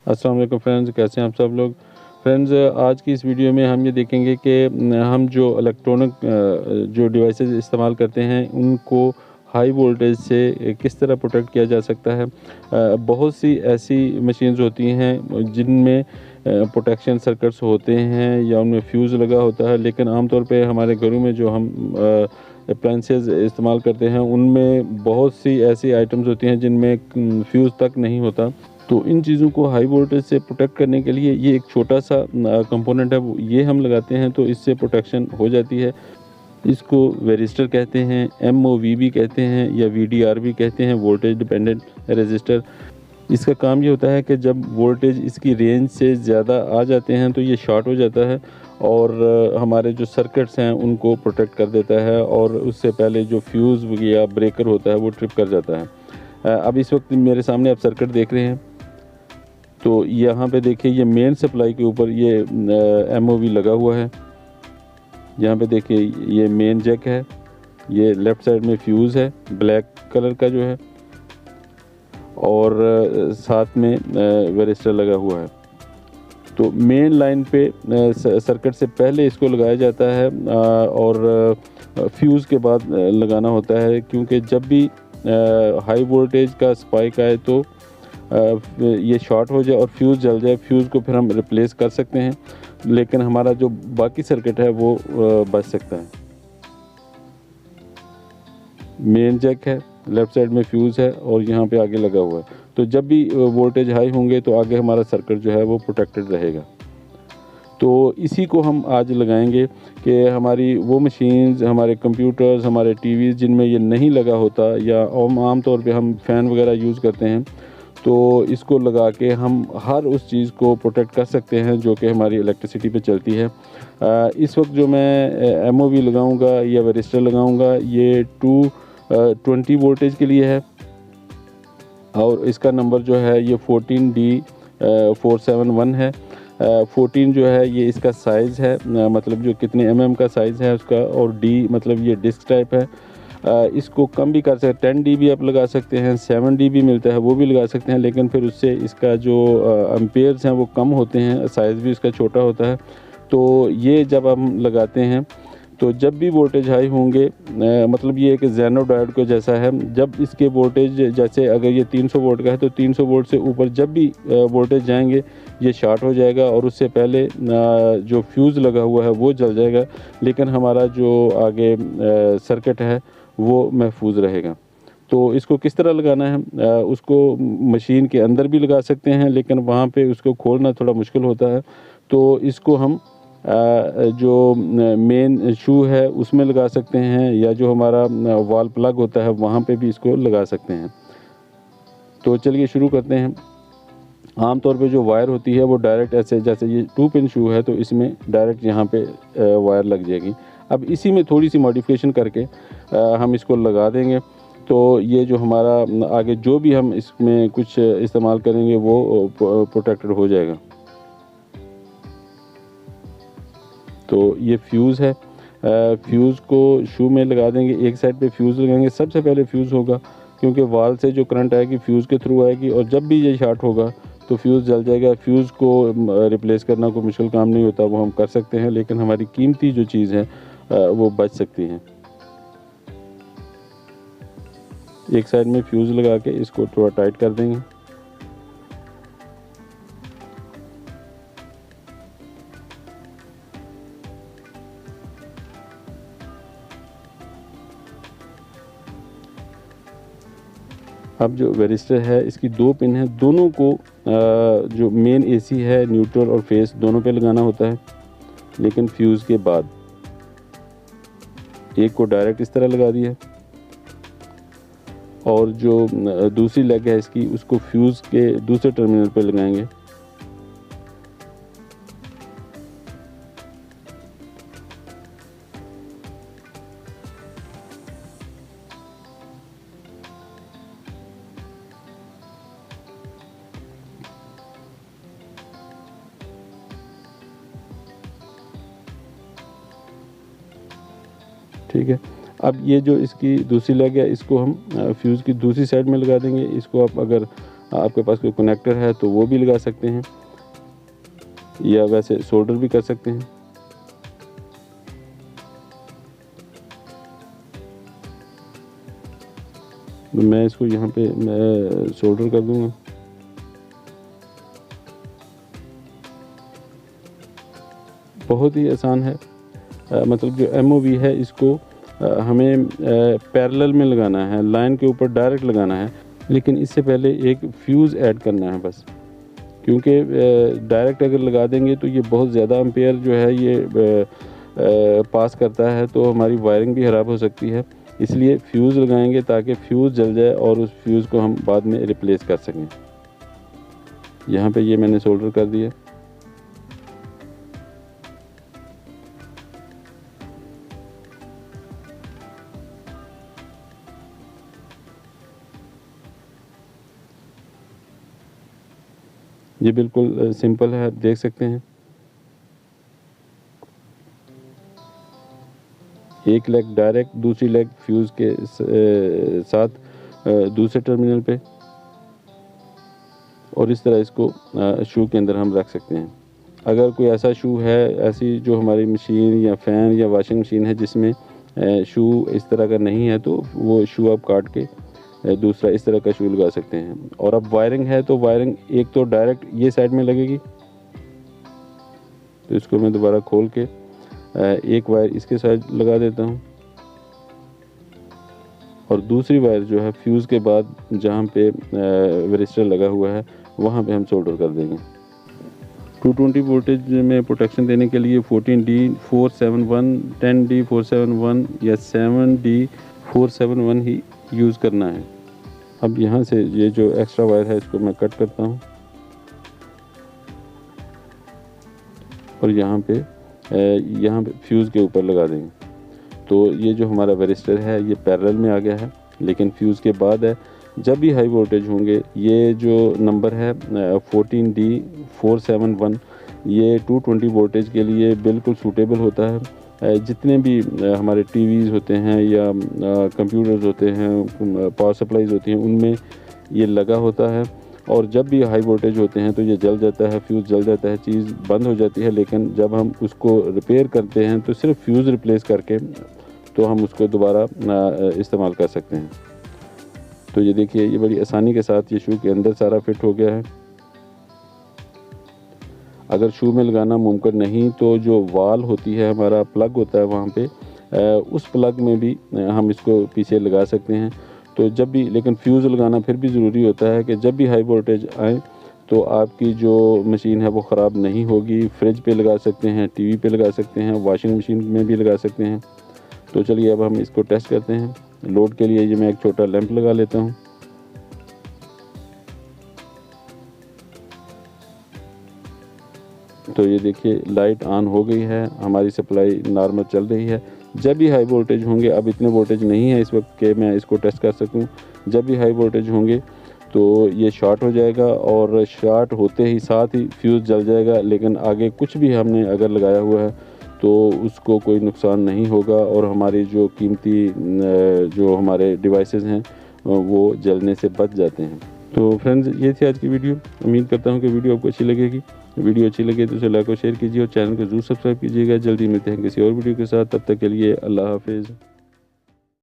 अस्सलाम वालेकुम फ्रेंड्स, कैसे हैं आप सब लोग। फ्रेंड्स, आज की इस वीडियो में हम ये देखेंगे कि हम जो इलेक्ट्रॉनिक जो डिवाइसेस इस्तेमाल करते हैं उनको हाई वोल्टेज से किस तरह प्रोटेक्ट किया जा सकता है। बहुत सी ऐसी मशीन्स होती हैं जिनमें प्रोटेक्शन सर्किट्स होते हैं या उनमें फ्यूज़ लगा होता है, लेकिन आमतौर पे हमारे घरों में जो हम अप्लायंसेस इस्तेमाल करते हैं उनमें बहुत सी ऐसी आइटम्स होती हैं जिनमें फ्यूज़ तक नहीं होता। तो इन चीज़ों को हाई वोल्टेज से प्रोटेक्ट करने के लिए ये एक छोटा सा कंपोनेंट है, वो ये हम लगाते हैं तो इससे प्रोटेक्शन हो जाती है। इसको वेरिस्टर कहते हैं, MOV भी कहते हैं या VDR भी कहते हैं, वोल्टेज डिपेंडेंट रेजिस्टर। इसका काम ये होता है कि जब वोल्टेज इसकी रेंज से ज़्यादा आ जाते हैं तो ये शॉर्ट हो जाता है और हमारे जो सर्किट्स हैं उनको प्रोटेक्ट कर देता है और उससे पहले जो फ्यूज़ या ब्रेकर होता है वो ट्रिप कर जाता है। अब इस वक्त मेरे सामने आप सर्किट देख रहे हैं, तो यहाँ पे देखिए ये मेन सप्लाई के ऊपर ये MOV लगा हुआ है। यहाँ पे देखिए ये मेन जैक है, ये लेफ़्ट साइड में फ्यूज़ है ब्लैक कलर का जो है, और साथ में वेरिस्टर लगा हुआ है। तो मेन लाइन पे सर्किट से पहले इसको लगाया जाता है और फ्यूज़ के बाद लगाना होता है, क्योंकि जब भी हाई वोल्टेज का स्पाइक आए तो ये शॉर्ट हो जाए और फ्यूज़ जल जाए। फ्यूज़ को फिर हम रिप्लेस कर सकते हैं, लेकिन हमारा जो बाकी सर्किट है वो बच सकता है। मेन जैक है, लेफ़्ट साइड में फ्यूज़ है और यहाँ पे आगे लगा हुआ है। तो जब भी वोल्टेज हाई होंगे तो आगे हमारा सर्किट जो है वो प्रोटेक्टेड रहेगा। तो इसी को हम आज लगाएंगे कि हमारी वो मशीन्स, हमारे कंप्यूटर्स, हमारे टीवीज़ जिनमें ये नहीं लगा होता या आम तौर पे हम फ़ैन वगैरह यूज़ करते हैं, तो इसको लगा के हम हर उस चीज़ को प्रोटेक्ट कर सकते हैं जो कि हमारी इलेक्ट्रिसिटी पे चलती है। इस वक्त जो मैं MOV लगाऊंगा या वेरिस्टर लगाऊंगा ये 220 वोल्टेज के लिए है और इसका नंबर जो है ये 14D471 है। 14 जो है ये इसका साइज़ है, मतलब जो कितने mm का साइज़ है उसका, और D मतलब ये डिस्क टाइप है। इसको कम भी कर सकते हैं, 10 dB आप लगा सकते हैं, 7 dB मिलता है वो भी लगा सकते हैं, लेकिन फिर उससे इसका जो एम्पेयर्स हैं वो कम होते हैं, साइज़ भी इसका छोटा होता है। तो ये जब हम लगाते हैं तो जब भी वोल्टेज हाई होंगे, मतलब ये एक ज़ेनो डायोड को जैसा है, जब इसके वोल्टेज जैसे अगर ये 300 वोल्ट का है तो 300 वोल्ट से ऊपर जब भी वोल्टेज जाएंगे ये शॉर्ट हो जाएगा और उससे पहले जो फ्यूज़ लगा हुआ है वो जल जाएगा, लेकिन हमारा जो आगे सर्किट है वो महफूज रहेगा। तो इसको किस तरह लगाना है, उसको मशीन के अंदर भी लगा सकते हैं, लेकिन वहाँ पे उसको खोलना थोड़ा मुश्किल होता है। तो इसको हम जो मेन शू है उसमें लगा सकते हैं या जो हमारा वॉल प्लग होता है वहाँ पे भी इसको लगा सकते हैं। तो चलिए शुरू करते हैं। आम तौर पे जो वायर होती है वो डायरेक्ट ऐसे, जैसे ये 2 पिन शू है तो इसमें डायरेक्ट यहाँ पे वायर लग जाएगी। अब इसी में थोड़ी सी मॉडिफिकेशन करके हम इसको लगा देंगे, तो ये जो हमारा आगे जो भी हम इसमें कुछ इस्तेमाल करेंगे वो प्रोटेक्टेड हो जाएगा। तो ये फ्यूज़ है, फ्यूज़ को शू में लगा देंगे, एक साइड पे फ्यूज़ लगाएंगे। सबसे पहले फ्यूज़ होगा क्योंकि वाल से जो करंट आएगी फ्यूज़ के थ्रू आएगी और जब भी ये शॉर्ट होगा तो फ्यूज़ जल जाएगा। फ्यूज़ को रिप्लेस करना कोई मुश्किल काम नहीं होता, वो हम कर सकते हैं, लेकिन हमारी कीमती जो चीज़ है वो बच सकती है। एक साइड में फ्यूज़ लगा के इसको थोड़ा टाइट कर देंगे। अब जो वेरिस्टर है इसकी 2 पिन है, दोनों को जो मेन AC है, न्यूट्रल और फेस दोनों पे लगाना होता है, लेकिन फ्यूज़ के बाद एक को डायरेक्ट इस तरह लगा दिया और जो दूसरी लेग है इसकी उसको फ्यूज़ के दूसरे टर्मिनल पे लगाएंगे। ठीक है, अब ये जो इसकी दूसरी लेग है इसको हम फ्यूज़ की दूसरी साइड में लगा देंगे। इसको आप अगर आपके पास कोई कनेक्टर है तो वो भी लगा सकते हैं, या वैसे सोल्डर भी कर सकते हैं। तो मैं इसको यहाँ पे मैं सोल्डर कर दूँगा। बहुत ही आसान है। मतलब जो MOV है इसको हमें पैरेलल में लगाना है, लाइन के ऊपर डायरेक्ट लगाना है, लेकिन इससे पहले एक फ्यूज़ ऐड करना है बस, क्योंकि डायरेक्ट अगर लगा देंगे तो ये बहुत ज़्यादा एम्पेयर जो है ये पास करता है, तो हमारी वायरिंग भी ख़राब हो सकती है। इसलिए फ्यूज़ लगाएंगे ताकि फ्यूज़ जल जाए और उस फ्यूज़ को हम बाद में रिप्लेस कर सकें। यहाँ पे ये मैंने सोल्डर कर दिया। ये बिल्कुल सिंपल है, आप देख सकते हैं। एक लेग डायरेक्ट, दूसरी लेग फ्यूज़ के साथ दूसरे टर्मिनल पे, और इस तरह इसको शू के अंदर हम रख सकते हैं। अगर कोई ऐसा शू है, ऐसी जो हमारी मशीन या फ़ैन या वॉशिंग मशीन है जिसमें शू इस तरह का नहीं है, तो वो शू आप काट के दूसरा इस तरह का शू लगा सकते हैं। और अब वायरिंग है तो वायरिंग एक तो डायरेक्ट ये साइड में लगेगी, तो इसको मैं दोबारा खोल के एक वायर इसके साइड लगा देता हूँ, और दूसरी वायर जो है फ्यूज़ के बाद जहाँ पे वेरिस्टर लगा हुआ है वहाँ पे हम सोल्डर कर देंगे। 220 वोल्टेज में प्रोटेक्शन देने के लिए 14D471, 10D471 या 7D471 ही यूज़ करना है। अब यहाँ से ये जो एक्स्ट्रा वायर है इसको मैं कट करता हूँ, और यहाँ पे फ्यूज़ के ऊपर लगा देंगे। तो ये जो हमारा वेरिस्टर है ये पैरेलल में आ गया है, लेकिन फ्यूज़ के बाद है। जब भी हाई वोल्टेज होंगे, ये जो नंबर है 14D471, ये 220 वोल्टेज के लिए बिल्कुल सूटेबल होता है। जितने भी हमारे टीवीज़ होते हैं या कंप्यूटर्स होते हैं, पावर सप्लाईज होती हैं, उनमें ये लगा होता है। और जब भी हाई वोल्टेज होते हैं तो ये जल जाता है, फ्यूज़ जल जाता है, चीज़ बंद हो जाती है। लेकिन जब हम उसको रिपेयर करते हैं तो सिर्फ फ्यूज़ रिप्लेस करके तो हम उसको दोबारा इस्तेमाल कर सकते हैं। तो ये देखिए, ये बड़ी आसानी के साथ ये शू के अंदर सारा फिट हो गया है। अगर शू में लगाना मुमकिन नहीं तो जो वाल होती है, हमारा प्लग होता है वहाँ पे, उस प्लग में भी हम इसको पीछे लगा सकते हैं। तो जब भी, लेकिन फ्यूज़ लगाना फिर भी ज़रूरी होता है कि जब भी हाई वोल्टेज आए तो आपकी जो मशीन है वो ख़राब नहीं होगी। फ्रिज पे लगा सकते हैं, टीवी पे लगा सकते हैं, वॉशिंग मशीन में भी लगा सकते हैं। तो चलिए अब हम इसको टेस्ट करते हैं। लोड के लिए ये मैं एक छोटा लैंप लगा लेता हूँ। तो ये देखिए लाइट ऑन हो गई है, हमारी सप्लाई नॉर्मल चल रही है। जब भी हाई वोल्टेज होंगे, अब इतने वोल्टेज नहीं है इस वक्त कि मैं इसको टेस्ट कर सकूं, जब भी हाई वोल्टेज होंगे तो ये शॉर्ट हो जाएगा, और शॉर्ट होते ही साथ ही फ्यूज़ जल जाएगा। लेकिन आगे कुछ भी हमने अगर लगाया हुआ है तो उसको कोई नुकसान नहीं होगा, और हमारी जो कीमती जो हमारे डिवाइसेस हैं वो जलने से बच जाते हैं। तो फ्रेंड्स, ये थी आज की वीडियो। उम्मीद करता हूँ कि वीडियो आपको अच्छी लगेगी। वीडियो अच्छी लगे तो उसे लाइक और शेयर कीजिए, और चैनल को ज़रूर सब्सक्राइब कीजिएगा। जल्दी मिलते हैं किसी और वीडियो के साथ, तब तक के लिए अल्लाह हाफिज़।